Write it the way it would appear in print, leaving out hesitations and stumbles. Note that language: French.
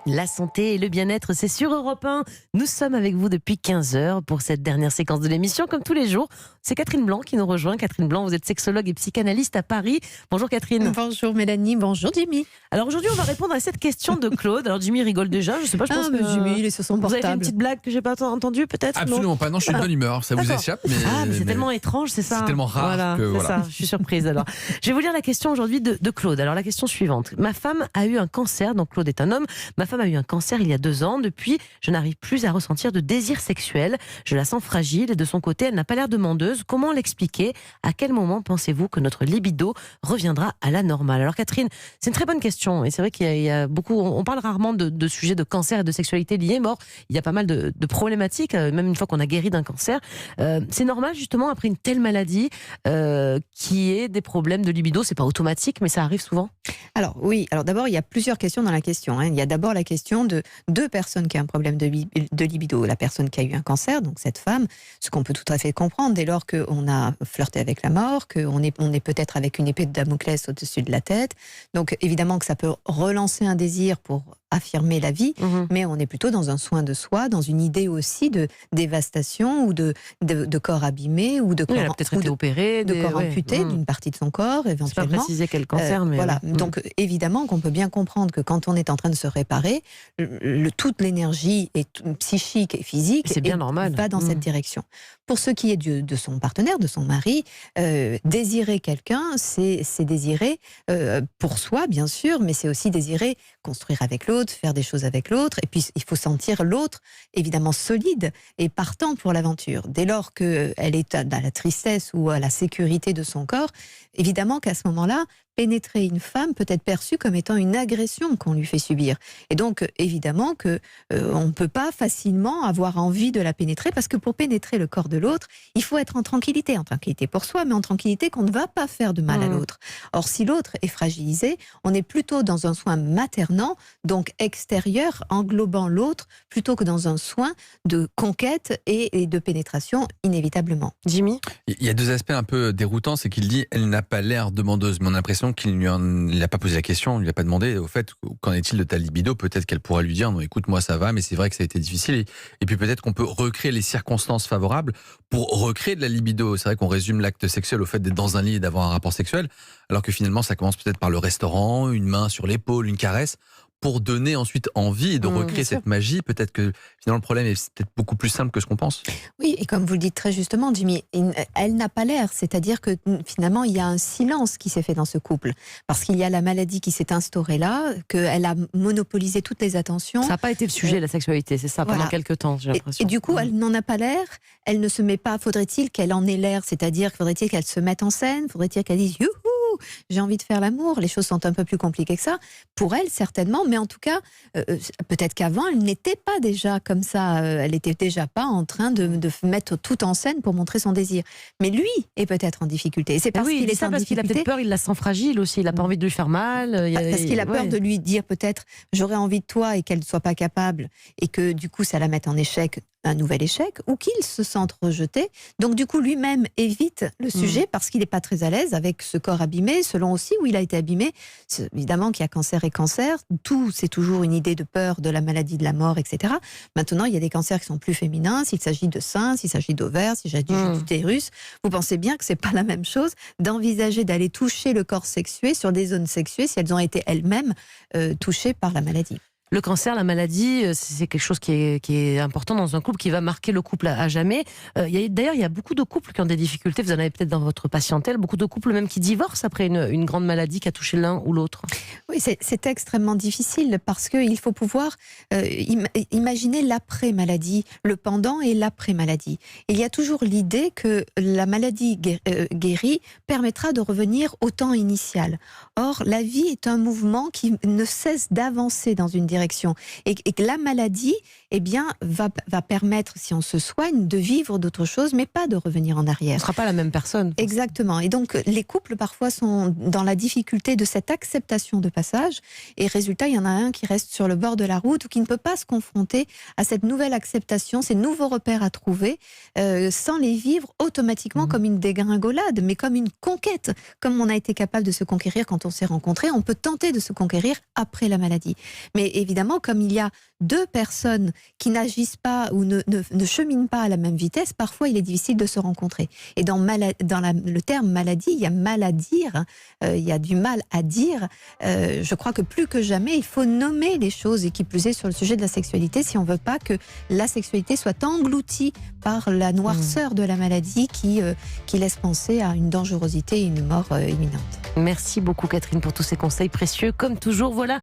La santé et le bien-être, c'est sur Europe 1. Nous sommes avec vous depuis 15 heures pour cette dernière séquence de l'émission. Comme tous les jours, c'est Catherine Blanc qui nous rejoint. Catherine Blanc, vous êtes sexologue et psychanalyste à Paris. Bonjour Catherine. Bonjour Mélanie, bonjour Jimmy. Alors aujourd'hui, on va répondre à cette question de Claude. Alors Jimmy rigole déjà, je sais pas, je pense que... Jimmy, il est sur son Vous avez fait une portable. petite blague que j'ai pas entendue peut-être? Absolument pas, non, je suis de bonne humeur, ça vous D'accord. échappe. Mais c'est tellement étrange, c'est ça. C'est tellement rare voilà, que c'est voilà. ça, je suis surprise alors. Je vais vous lire la question aujourd'hui de Claude. Alors la question suivante. Ma femme a eu un cancer, donc Claude est un homme. Ma femme a eu un cancer il y a 2 ans. Depuis, je n'arrive plus à ressentir de désir sexuel. Je la sens fragile et de son côté, elle n'a pas l'air demandeuse. Comment l'expliquer? À quel moment pensez-vous que notre libido reviendra à la normale? Alors Catherine, c'est une très bonne question et c'est vrai qu'il y a beaucoup, on parle rarement de sujets de cancer et de sexualité liés. Or, il y a pas mal de problématiques, même une fois qu'on a guéri d'un cancer. C'est normal justement après une telle maladie qui ait des problèmes de libido. C'est pas automatique, mais ça arrive souvent. Alors oui, alors d'abord il y a plusieurs questions dans la question. Il y a d'abord la question de deux personnes qui ont un problème de libido. La personne qui a eu un cancer, donc cette femme, ce qu'on peut tout à fait comprendre dès lors qu'on a flirté avec la mort, qu'on est peut-être avec une épée de Damoclès au-dessus de la tête. Donc évidemment que ça peut relancer un désir pour affirmer la vie, mais on est plutôt dans un soin de soi, dans une idée aussi de dévastation ou de corps abîmé ou de corps, elle a peut-être été opérée, de corps amputé d'une partie de son corps C'est éventuellement. pas précisé quel cancer, mais voilà. Donc évidemment qu'on peut bien comprendre que quand on est en train de se réparer, toute l'énergie psychique et physique c'est bien normal. Va dans cette direction. Pour ce qui est de son partenaire, de son mari, désirer quelqu'un, c'est désirer pour soi bien sûr, mais c'est aussi désirer construire avec l'autre, faire des choses avec l'autre, et puis il faut sentir l'autre évidemment solide et partant pour l'aventure. Dès lors qu'elle est dans la tristesse ou à la sécurité de son corps, évidemment qu'à ce moment-là, pénétrer une femme peut être perçue comme étant une agression qu'on lui fait subir. Et donc, évidemment que on ne peut pas facilement avoir envie de la pénétrer, parce que pour pénétrer le corps de l'autre, il faut être en tranquillité pour soi, mais en tranquillité qu'on ne va pas faire de mal à l'autre. Or, si l'autre est fragilisé, on est plutôt dans un soin maternant, donc extérieur, englobant l'autre, plutôt que dans un soin de conquête et de pénétration, inévitablement. Jimmy? Il y a deux aspects un peu déroutants, c'est qu'il dit elle n'a pas l'air demandeuse, mais on a l'impression qu'il n'a pas posé la question, on ne lui a pas demandé au fait qu'en est-il de ta libido. Peut-être qu'elle pourrait lui dire non, écoute, moi ça va, mais c'est vrai que ça a été difficile. Et puis peut-être qu'on peut recréer les circonstances favorables pour recréer de la libido. C'est vrai qu'on résume l'acte sexuel au fait d'être dans un lit et d'avoir un rapport sexuel, alors que finalement ça commence peut-être par le restaurant, une main sur l'épaule, une caresse, pour donner ensuite envie et de recréer cette magie. Peut-être que finalement le problème est peut-être beaucoup plus simple que ce qu'on pense. Oui, et comme vous le dites très justement, Jimmy, elle n'a pas l'air, c'est-à-dire que finalement il y a un silence qui s'est fait dans ce couple, parce qu'il y a la maladie qui s'est instaurée là, qu'elle a monopolisé toutes les attentions. Ça n'a pas été le sujet de la sexualité, c'est ça, pendant quelques temps, j'ai l'impression. Et du coup, elle n'en a pas l'air, elle ne se met pas, faudrait-il qu'elle en ait l'air, c'est-à-dire faudrait-il qu'elle se mette en scène, faudrait-il qu'elle dise « youhou, j'ai envie de faire l'amour ». Les choses sont un peu plus compliquées que ça, pour elle certainement, mais en tout cas, peut-être qu'avant, elle n'était pas déjà comme ça, elle n'était déjà pas en train de mettre tout en scène pour montrer son désir. Mais lui est peut-être en difficulté. Et c'est parce qu'il est en parce qu'il a peut-être peur, il la sent fragile aussi, il n'a pas envie de lui faire mal. Parce qu'il a peur de lui dire peut-être « j'aurais envie de toi » et qu'elle ne soit pas capable, et que du coup ça la mette en échec, un nouvel échec, ou qu'il se sente rejeté. Donc du coup lui-même évite le sujet parce qu'il n'est pas très à l'aise avec ce corps abîmé, selon aussi où il a été abîmé. C'est évidemment qu'il y a cancer et cancer, tout c'est toujours une idée de peur de la maladie, de la mort, etc. Maintenant il y a des cancers qui sont plus féminins, s'il s'agit de sein, s'il s'agit d'ovaires, s'il s'agit d'utérus. Vous pensez bien que c'est pas la même chose d'envisager d'aller toucher le corps sexué sur des zones sexuées si elles ont été elles-mêmes touchées par la maladie. Le cancer, la maladie, c'est quelque chose qui est important dans un couple, qui va marquer le couple à jamais. D'ailleurs, il y a beaucoup de couples qui ont des difficultés, vous en avez peut-être dans votre patientèle, beaucoup de couples même qui divorcent après une grande maladie qui a touché l'un ou l'autre. Oui, c'est extrêmement difficile parce qu'il faut pouvoir imaginer l'après-maladie, le pendant et l'après-maladie. Il y a toujours l'idée que la maladie guérie permettra de revenir au temps initial. Or, la vie est un mouvement qui ne cesse d'avancer dans une direction. Et que la maladie, eh bien, va permettre, si on se soigne, de vivre d'autres choses, mais pas de revenir en arrière. On ne sera pas la même personne. Exactement. Et donc, les couples, parfois, sont dans la difficulté de cette acceptation de passage. Et résultat, il y en a un qui reste sur le bord de la route ou qui ne peut pas se confronter à cette nouvelle acceptation, ces nouveaux repères à trouver, sans les vivre automatiquement comme une dégringolade, mais comme une conquête. Comme on a été capable de se conquérir quand on s'est rencontrés, on peut tenter de se conquérir après la maladie. Mais évidemment, comme il y a deux personnes qui n'agissent pas ou ne cheminent pas à la même vitesse, parfois il est difficile de se rencontrer. Et dans le terme maladie, il y a mal à dire, il y a du mal à dire. Je crois que plus que jamais, il faut nommer les choses, et qui plus est sur le sujet de la sexualité, si on ne veut pas que la sexualité soit engloutie par la noirceur de la maladie qui laisse penser à une dangerosité et une mort imminente. Merci beaucoup Catherine pour tous ces conseils précieux. Comme toujours, voilà